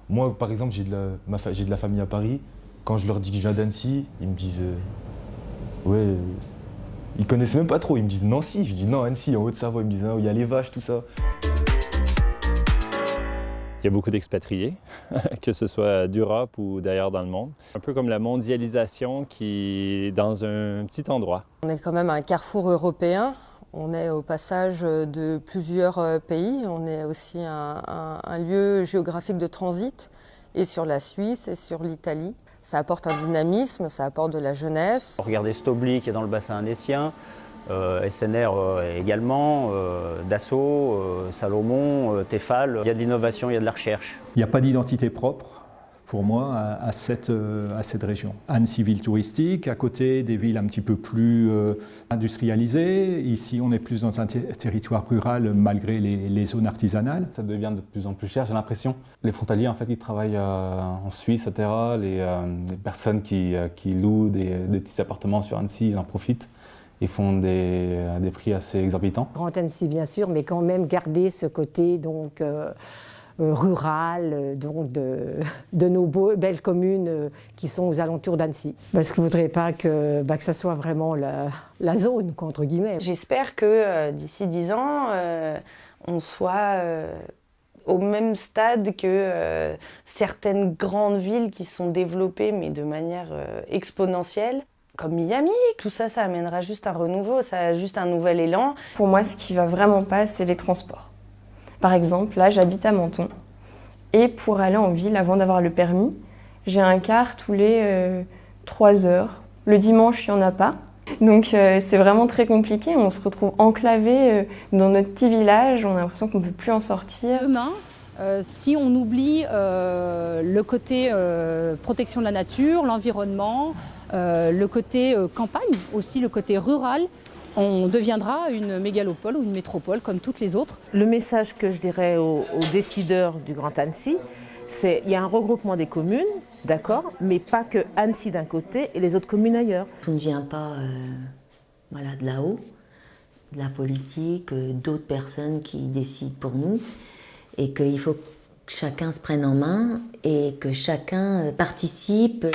Moi, par exemple, j'ai de la famille à Paris. Quand je leur dis que je viens d'Annecy, ils me disent ouais, ils connaissent même pas trop. Ils me disent Nancy. Je dis non, Annecy, en Haute-Savoie. Ils me disent ah, il y a les vaches, tout ça. Il y a beaucoup d'expatriés, que ce soit d'Europe ou d'ailleurs dans le monde. Un peu comme la mondialisation qui est dans un petit endroit. On est quand même un carrefour européen. On est au passage de plusieurs pays. On est aussi un lieu géographique de transit, et sur la Suisse et sur l'Italie. Ça apporte un dynamisme, ça apporte de la jeunesse. Regardez Stobli qui est dans le bassin annécien, SNR également, Dassault, Salomon, Tefal. Il y a de l'innovation, il y a de la recherche. Il n'y a pas d'identité propre pour moi à cette région. Annecy, ville touristique, à côté des villes un petit peu plus industrialisées. Ici, on est plus dans un territoire rural malgré les zones artisanales. Ça devient de plus en plus cher, j'ai l'impression. Les frontaliers en fait, qui travaillent en Suisse, etc., les personnes qui louent des petits appartements sur Annecy, ils en profitent. Ils font des prix assez exorbitants. Grand Annecy, bien sûr, mais quand même garder ce côté donc, rural donc de nos belles communes qui sont aux alentours d'Annecy. Parce que je ne voudrais pas que ça soit vraiment la zone, quoi, entre guillemets. J'espère que d'ici 10 ans, on soit au même stade que certaines grandes villes qui sont développées, mais de manière exponentielle. Comme Miami, tout ça, ça amènera juste un renouveau, ça a juste un nouvel élan. Pour moi, ce qui va vraiment pas, c'est les transports. Par exemple, là, j'habite à Menton. Et pour aller en ville, avant d'avoir le permis, j'ai un car tous les 3 heures. Le dimanche, il n'y en a pas. Donc c'est vraiment très compliqué. On se retrouve enclavé dans notre petit village. On a l'impression qu'on ne peut plus en sortir. Demain, si on oublie le côté protection de la nature, l'environnement, le côté campagne, aussi le côté rural, on deviendra une mégalopole ou une métropole comme toutes les autres. Le message que je dirais aux décideurs du Grand Annecy, c'est qu'il y a un regroupement des communes, d'accord, mais pas que Annecy d'un côté et les autres communes ailleurs. On ne vient pas de là-haut, de la politique, d'autres personnes qui décident pour nous, et qu'il faut que chacun se prenne en main et que chacun participe.